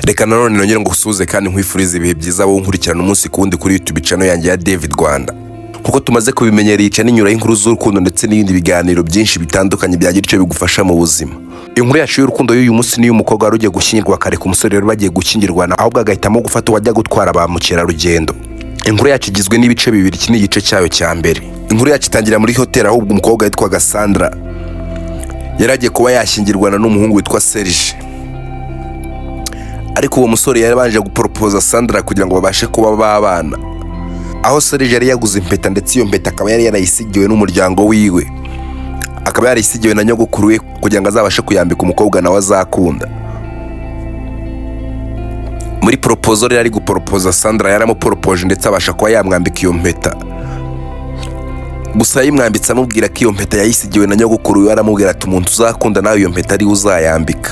Reka nanone nongere ngusuze kandi nkwifurize ibihe byiza wowe nkurikirana umunsi kundi kuri YouTube channel yanjye ya David Rwanda. Kuko tumaze kubimenyera yica n'inyura y'inkuru z'urukundo ndetse n'ibindi biganiro byinshi bitandukanye byagira icyo bigufasha mu buzima. Inkuru yacu y'urukundo y'uyu munsi ni Umukobwa Warugiye gushyingirwa kare ku Umusore rero bagiye gushyingirwana ahubwo agahitamo gufata uwajya gutwara ba mukerarugendo. Inkuru yacu igizwe n'ibice bibiri, iki ni igice cyayo cya mbere. Inkuru yacu itangira muri hotel ahubwo umukobwa yitwa Sandra yaragiye kuba yashyingirwana n'umuhungu witwa Serge. Ariko uwo musore yarabanje gupropose Sandra kugira ngo babashe kuba babana. Aho Serge yari yaguze impeta ndetse iyo mpeta akaba yari yarayisigiwe n'umuryango wiwe. Akaba yarayisigiwe na nyogokuru we kugira ngo azabashe kuyambika umukobwa nawe azakunda. Muri proposal yari gupropose Sandra yaramupropose ndetse abasha kuba yamwambika iyo mpeta. Gusa yimwambitse amubwira ko iyo mpeta yayisigiwe na nyogokuru we, aramubwira ati umuntu uzakunda nawe iyo mpeta ari uzayambika.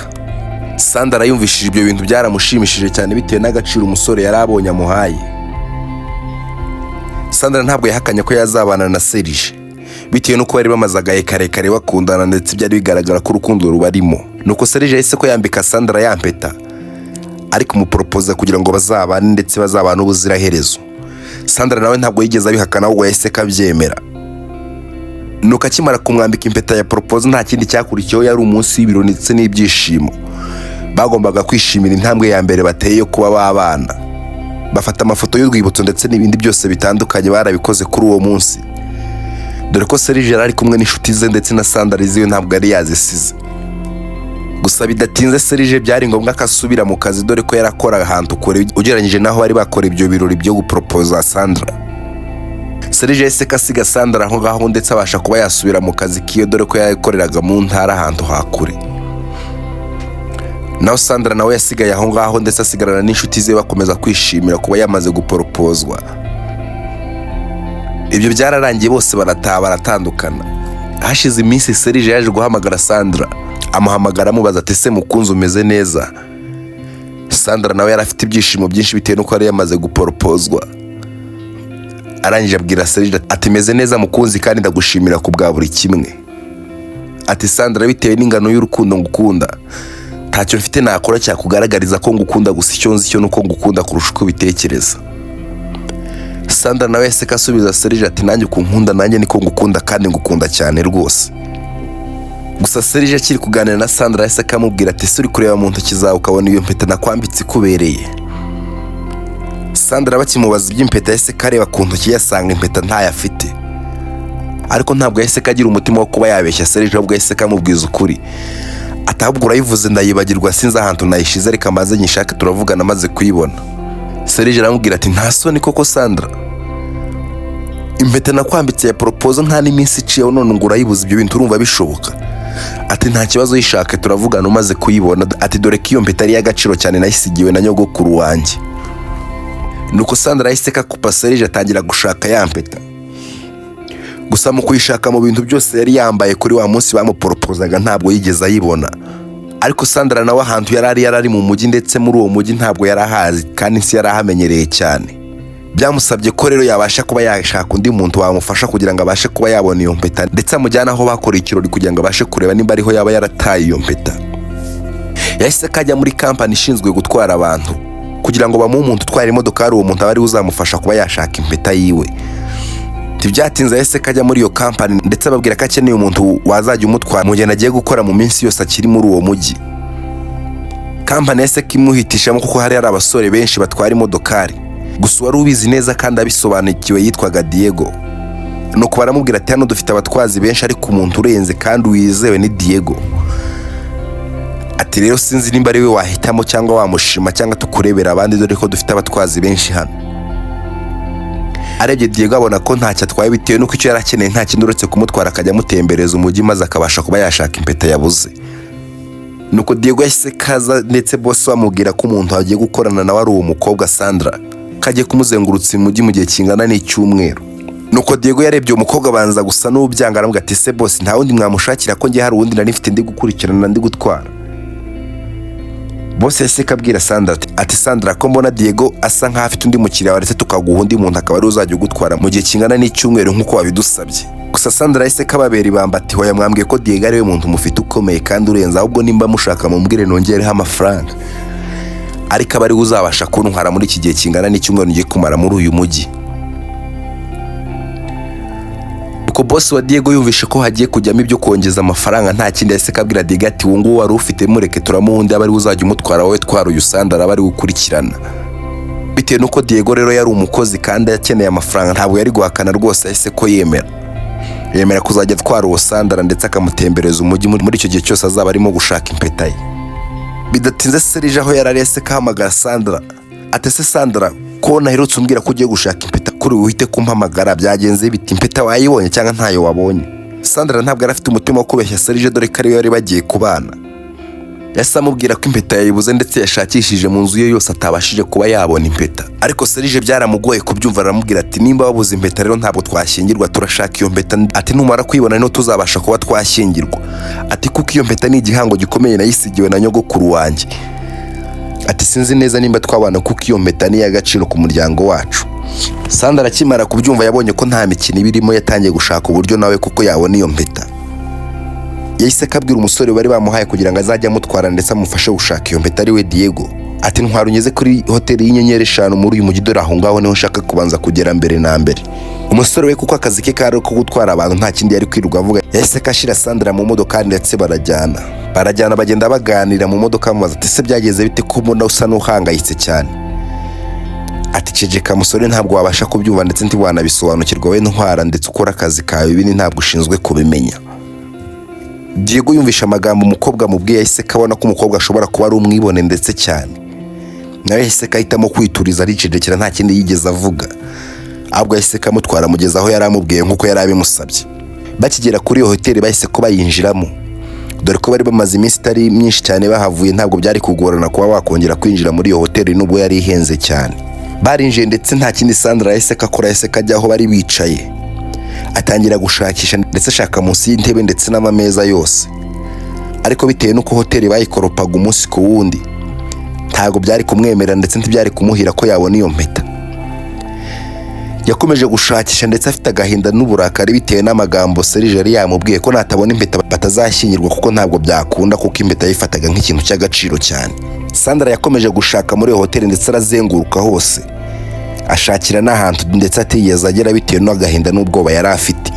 Sandra yumvishije ibyo bintu byaramushimishije cyane bitewe n'agaciro umusore yari abonye amuhaye. Sandra ntabwo yahakanye ko yazabana na Serge bitewe nuko bari bamaze agahe karekare bakundana ndetse byari bigaragara ko urukundo rubarimo. Nuko Serge yahise ko yambika Sandra ya mpeta ariko umupropose kugira ngo bazabane ndetse bazabane ubuziraherezo. Sandra nawe ntabwo yigeze abihakana ahubwo yahise kabyemera. Nuko akimara kumwambika impeta ya propose nta kindi cyakurikiyeho, yari umunsi w'ibiro ndetse n'ibyishimo. Bagombaga kwishimira intambwe ya mbere bateye yo kuba babana. Bafata amafoto y'urwibutso ndetse n'ibindi byose bitandukanye barabikoze kuri uwo munsi. Dore ko Serge yari ari kumwe n'inshuti ze ndetse na Sandra ziwe ntabwo yari yazisize. Gusa bidatinze Serge byari ngombwa ko asubira mu kazi dore ko yarakora ahantu kure ugereranyije naho bari bakora ibyo birori byo gupropose Sandra. Serge yahise kasiga Sandra aho ngaho ndetse abasha kuba yasubira mu kazi kiyo dore ko yakoreraga mu ntara ahantu hakure. Naho Sandra nawe yasigaye aho ngaho ndetse asigarana n'inshuti ze bakomeza kwishimira kuba yamaze guproposwa. Ibyo byararangiye bose barataha baratandukana. Hashize iminsi Serge yaje guhamagara Sandra, amuhamagara amubaza ati se mukunzi umeze neza? Sandra nawe yari afite ibyishimo byinshi bitewe nuko yari yamaze guproposwa. Arangije abwira Serge ati meze neza mukunzi kandi ndagushimira ku bwa buri kimwe. Ati Sandra bitewe n'ingano y'urukundo ngukunda ntacyo mfite nakora cyakugaragariza ko ngukunda, gusa icyo nzi cyo nuko ngukunda kurusha uko bitekereza. Sandra nawe yahise kasubiza Serge ati nanjye ukunkunda nanjye niko ngukunda kandi ngukunda cyane rwose. Gusa Serge akiri kuganira na Sandra yahise kamubwira ati suri kureba mu ntoki zawe ukabona iyo mpeta nakwambitse ikubereye. Sandra bakimubaza iby'impeta yahise kareba ku ntoki yasanga impeta ntayafite. Ariko ntabwo yahise kagira umutima wo kuba yabeshya Serge, ahubwo yahise kamubwiza ukuri. Atabwo urayivuze ndayibagirwa sinzi ahantu nayishize reka maze nyishake turavugana maze kuyibona. Serge aramubwira ati nta soni koko Sandra, impeta nakwambitse ya propose nta n'iminsi iciyeho none ngo urayibuze, ibyo bintu urumva bishoboka? Ati nta kibazo yishake turavugana umaze kuyibona. Ati dore ko iyo mpeta ari y'agaciro cyane nayisigiwe na nyogokuru wanjye. Nuko Sandra yahise kakupa Serge atangira gushaka ya mpeta. Gusa mu kuyishaka mu bintu byose yari yambaye kuri wa munsi bamuporopozaga ntabwo yigeze ayibona. Ariko Sandra nawe ahantu yarari mu mujyi ndetse muri uwo mujyi ntabwo yarahazi kandi nsi yarahamenyereye cyane. Byamusabye ko rero yabasha kuba yashaka undi muntu wamufasha kugira ngo abashe kuba yabona iyo mpeta ndetse amujyana aho bakora ikirori kugira ngo abashe kureba nimba ariho yaba yarataye iyo mpeta. Yahise kajya muri company ishinzwe gutwara abantu kugira ngo bamuhe umuntu utwara imodoka, ari uwo muntu abari uzamufasha kuba yashaka impeta yiwe. Tibyatinze yahise kajya muri iyo company ndetse ababwira ko akeneye umuntu wazajya umutwara mu gihe agiye gukora mu minsi yose akiri muri uwo mujyi. Company yahise kimuhitishamo kuko hari abasore benshi batwara imodokari. Gusa wari ubizi neza kandi abisobanukiwe yitwaga Diego. Nuko baramubwira ati hano dufite abatwazi benshi ariko umuntu urenze kandi wizewe ni Diego. Ati rero sinzi nimba ari we wahitamo cyangwa wamushima cyangwa tukurebera abandi dore ko dufite abatwazi benshi hano. Arebye Diego abona ko ntacyo atwaye bitewe nuko icyo yarakeneye nta kindi uretse kumutwara akajya amutembereza umujyi maze akabasha kuba yashaka impeta yabuze. Nuko Diego yahise kaza ndetse boss amubwira ko umuntu agiye gukorana nawe ari uwo mukobwa Sandra kagiye kumuzengurutsa umujyi mu gihe kingana n'icyumweru. Nuko Diego yarebye umukobwa abanza gusa n'ubyanga aramubwira ati se boss nta wundi mwamushakira ko ngiye hari uwundi nari mfite ndi gukurikirana ndi gutwara. Boss yahise kabwira Sandra ati Sandra ko mbona Diego asa nkaho afite undi mukiriya waretse tukaguha undi muntu akaba ari uzajya gutwara mu gihe kingana n'icyumweru nk'uko wabidusabye. Gusa Sandra yahise kababera ibamba ati hoya mwambwiye ko Diego ari we muntu mufite ukomeye kandi urenze, ahubwo nimba mushaka mumbwire nongereho amafaranga. ariko aba ari uzabasha kuntwara muri iki gihe kingana n'icyumweru ngiye kumara muri uyu mujyi. Uko boss wa Diego yumvishe ko hagiye kujyamo ibyo kongeza amafaranga nta kindi yahise kabwira Diego ati uwo nguwo wari ufite mureke turamuhundi aba ari uzajya umutwara wowe twara uyu Sandra aba ari gukurikirana. Bitewe nuko Diego rero yari umukozi kandi yakeneye amafaranga ntabwo yari guhakana rwose yahise ko yemera kuzajya atwara uwo Sandra ndetse akamutembereza umujyi muri icyo gihe cyose azaba arimo gushaka impeta ye. Bidatinze Serge aho yararese kahamagara Sandra ati se Sandra ko naherutse umbwira ko ugiye gushaka impeta kuri uhite kumpamagara byagenze biti impeta wayibonye cyangwa ntayo wabonye. Sandra ntabwo arafite umutima wo kubeshya Serge dore ko ariyo yari bagiye kubana. Yasa amubwira ko impeta yayibuze ndetse yashakishije mu nzu ye yose atabashije kuba yabona impeta. Ariko Serge byaramugoye kubyumva aramubwira ati nimba wabuze impeta rero ntabwo twashyingirwa turashaka iyo mpeta ati numara kuyibona no tuzabasha kuba twashyingirwa. Ati kuko iyo mpeta ni igihango gikomeye nayisigiwe na nyogokuru wanjye. Ati sinzi neza nimba twabana kuko iyo mpeta ni y'agaciro ku muryango wacu. Sandra akimara kubyumva yabonye ko nta mikino ibirimo yatangiye gushaka uburyo nawe kuko yabona iyo mpeta. Yahise akabwira umusore bari bamuhaye kugira ngo azajye amutwara ndetse amufashe gushaka iyo mpeta ari we Diego. Ati ntwara ungeze kuri hoteli y'inyenyeri 5 muri uyu mujyi dore aho ngaho niho nshaka kubanza kugera mbere na mbere. Umusore we kuko akazi ke kari ko gutwara abantu nta kindi yari kwirirwa avuga yahise kashira Sandra mu modoka ndetse barajyana bagenda baganira mu modoka amubaza ati se byageze bite ko mbona usa n'uhangayitse cyane. Ati ceceka musore ntabwo wabasha kubyumva ndetse ntiwanabisobanukirwa we ntwara ndetse ukora akazi kawe ibindi ntabwo ushinzwe kubimenya. Diego yumvisha amagambo umukobwa mubwiye yahise kabona ko umukobwa ashobora kuba ari umwibone ndetse cyane. Nawe yahise kahitamo kwituriza aricecekera nta kindi yigeze avuga. Ahubwo yahise kamutwara mugeza aho yari amubwiye nkuko yari abimusabye. Bakigera kuri iyo hoteli bahise ko bayinjiramo. Dore ko bari bamaze iminsi itari myinshi cyane bahavuye ntabwo byari kugorana kuba wakongera kwinjira muri iyo hoteli nubwo yari ihenze cyane. Barinjiye ndetse nta kindi Sandra yahise kakora yahise kajya aho bari bicaye. Atangira gushakisha ndetse ashaka munsi y'intebe ndetse n'amameza yose. Ariko bitewe nuko hoteli bayikoropaga umunsi ku wundi ntago byari kumwemera ndetse ntibyari kumuhira ko yabona iyo mpeta. Yakomeje gushakisha ndetse afite agahinda n'uburakari bitewe n'amagambo Serge yari yamubwiye ko natabona impeta batazashyingirwa kuko ntabwo byakunda kuko impeta yifataga nk'ikintu cy'agaciro cyane. Sandra yakomeje gushaka muri iyo hoteli ndetse arazenguruka hose ashakira n'ahantu ndetse atigeze agera bitewe n'agahinda n'ubwoba yari afite.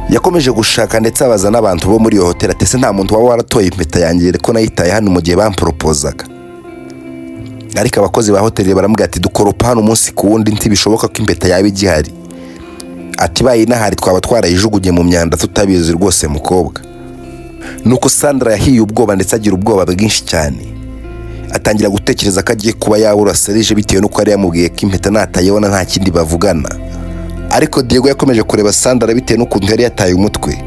Yakomeje gushaka ndetse abaza n'abantu bo muri iyo hoteli ati se nta muntu waba waratoye impeta yanjye ko nayitaye hano mu gihe bamporopozaga. Ariko abakozi ba hoteli baramubwira ati dukoropa hano umunsi ku wundi ntibishoboka ko impeta yaba igihari. Ati bayinahari twaba twarayijugunye mu myanda tutabizi rwose mukobwa. Nuko Sandra yahiye ubwoba ndetse agira ubwoba bwinshi cyane. Atangira gutekereza ko agiye kuba yabura Serge bitewe nuko yari yamubwiye ko impeta natayibona nta kindi bavugana. Ariko Diego yakomeje kureba Sandra bitewe n'ukuntu yari yataye umutwe.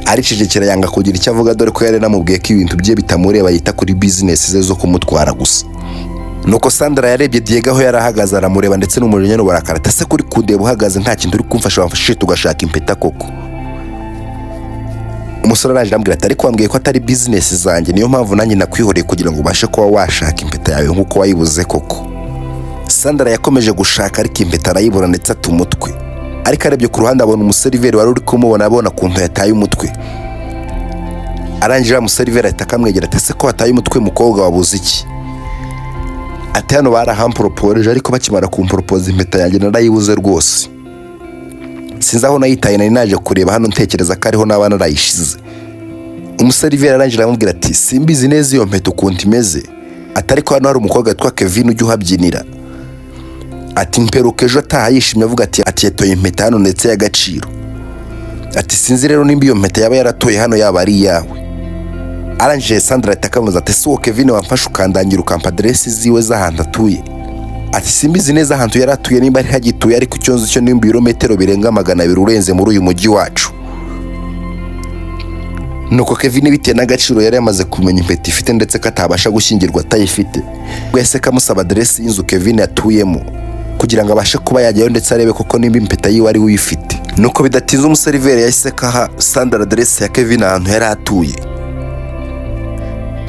Aricecekera yanga kugira icyo avuga dore ko yari namubwiye ko ibintu bye bitamureba yita kuri business ze zo kumutwara gusa. Nuko Sandra yarebye Diego aho yarahagaze aramureba ndetse n'umujinya n'uburakari ati se kuri kundeba uhagaze nta kintu uri kumfasha wamfashije tugashaka impeta koko. Umusore araje arambwira ati ariko wambwiye ko atari business zanjye niyo mpamvu nanjye nakwihoreye kugira ngo ubashe kuba washaka impeta yawe nkuko wayibuze koko. Sandra yakomeje gushaka ariko impeta arayibura ndetse ata umutwe. Ariko arebye ku ruhande abona umuseriveri wari uri kumubona abona kuntu yataye umutwe. Arangije umuseriveri ahita akamwegera ati se ko wataye umutwe mukobwa wabuze iki? Ati hano barahamporopoje ariko bakimara kumporopoza impeta yanjye narayibuze rwose. Sinzi aho nayitaye nari naje kureba hano ntekereza ko ariho n'abana narayishize. Umuseriveri arangije aramubwira ati simbizi neza iyo mpeta ukuntu imeze. Ati ariko hano hari umukobwa witwa Kevin ujya uhabyinira. Ati mperuka ejo ataha yishimye avuga ati yatoye impeta hano ndetse y'agaciro. Ati sinzi rero nimba iyo mpeta yaba yaratoye hano yaba ari iyawe. Arangije Sandra atakamuza ati se uwo Kevin wamfashe ukandangira ukampa adresse ziwe z'ahantu atuye. Ati simbizi neza ahantu yari atuye nimba ari hagituye ariko cyonzo cyo nimba ibirometero birenga 200 urenze muri uyu mujyi wacu. Nuko Kevin bitewe n'agaciro yari yamaze kumenya impeta ifite ndetse ko atabasha gushyingirwa atayifite. Wese kamusaba adresse y'inzu Kevin atuyemo kugira ngo abashe kuba yajyayo ndetse arebe koko nimba impeta yiwe ari uyifite. Nuko bidatinze umuseriveri yahise kaha Sandra adresse ya Kevin ahantu yari atuye.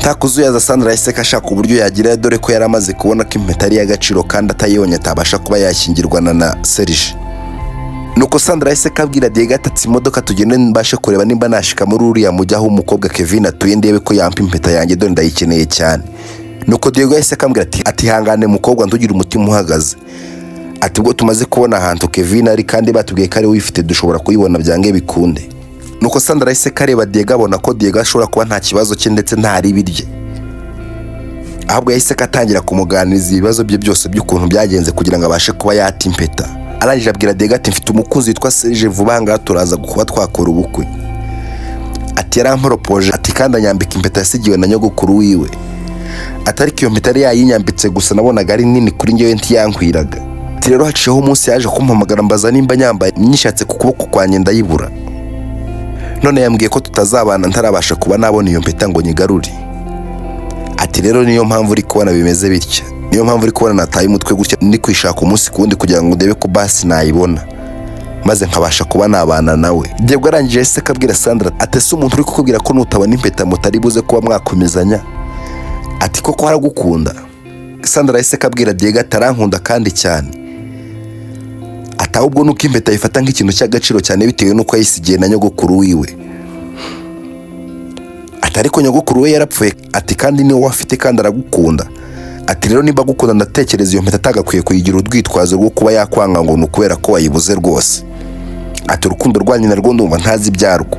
Takuzuyaza Sandra yahise kashaka uburyo yagira dore ko yari amaze kubona ko impeta ari y'agaciro kandi atayibonye atabasha kuba yashyingirwana na Serge. Nuko Sandra yahise kabwira Diego ati imodoka tugende mbashe kureba nimba nashika muri uriya mujyi aho umukobwa Kevin atuye ndebe ko yampa impeta yanjye dore ndayikeneye cyane. nuko Diego yahise akambwira ati hangane mukobwa ntugira umutima uhagaze, ati ubwo tumaze kubona ahantu Kevin ari kandi batubwiye ko ari wifite dushobora kuyibona byange bikunde. Nuko Sandra yahise kareba Diego abona ko Diego ashobora kuba nta kibazo cye ndetse ntari birye, ahubwo yahise akatangira kumuganiriza ibibazo bye byose by'ukuntu byagenze kugira ngo abashe kuba yata Impeta. Arangije abwira Diego ati mfite umukunzi witwa Serge vuba aha ngaha turaza kuba twakora ubukwe. Ati yaramporopoje ati kandi anyambika Impeta yasigiwe na nyogokuru wiwe, atari iyo Impeta yari yayinyambitse gusa nabonaga ari nini kuri njyewe ntiyankwiraga. Ati rero haciyeho umunsi yaje kumpamagara mbaza nimba nyambaye nyishatse ku kuboko kwanjye ndayibura, none yambwiye ko tutazabana ntarabasha kuba nabona iyo Impeta ngo nyigarure. Ati rero niyo mpamvu uri kubona bimeze bitya, niyo mpamvu uri kubona nataye umutwe gutya ndi kwishaka umunsi kundi kugira ngo ndebe ko basi nayibona maze nkabasha kuba nabana nawe. Diego arangije yahise akabwira Sandra ati se umuntu uri kukubwira ko nutabona Impeta mutari buze kuba mwakomezanya, ati koko haragukunda? Sandra yahise akabwira Diego atarankunda kandi cyane, ati ahubwo nuko Impeta yifata nk'ikintu cy'agaciro cyane bitewe nuko yayisigiye na nyogokuru wiwe. Ati ariko nyogokuru we yarapfuye, ati kandi niwe wafite kandi aragukunda. Ati rero niba agukunda ndatekereza iyo Impeta atagakwiye kuyigira urwitwazo rwo kuba yakwanga ngo nukubera ko wayibuze rwose. Ati urukundo rwanyu narwo ndumva ntazi ibyarwo.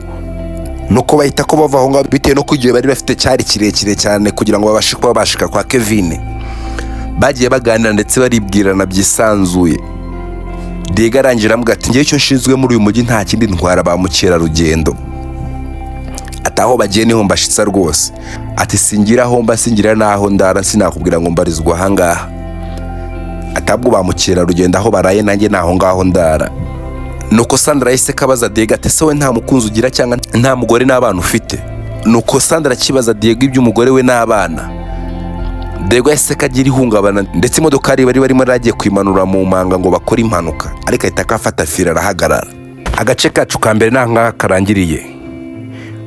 Nuko bahita ko bava aho ngaho bitewe no kugiye bari bafite cyari kirekire cyane kugira ngo babashe kuba bashika kwa Kevin. Bagiye baganira ndetse baribwirana byisanzuye. Diego arangije aramubwira ati ngiye icyo nshinzwe muri uyu mujyi nta kindi ntwara ba mukerarugendo, ataho bagiye niho mbashitsa rwose. Ati singira aho mba singira naho ndara sinakubwira ngo mbarizwa aha ngaha, atabwo ba mukerarugendo aho baraye nanjye naho ngaho ndara. Nuko Sandra yahise kabaza Diego ati se we nta mukunzi ugira cyangwa nta mugore n'abana ufite? Nuko Sandra kibaza Diego iby'umugore we n'abana. Diego yahise kagira ihungabana ndetse imodoka bari barimo ragiye kwimanura mu manga ngo bakore impanuka, ariko ahita akafata fira arahagarara. Agace kacu ka mbere nanga karangiriye.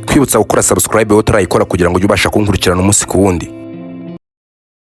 Kwibutsa gukora subscribe wowe utarayikora kugira ngo ujye ubasha kunkurikirana umunsi ku wundi.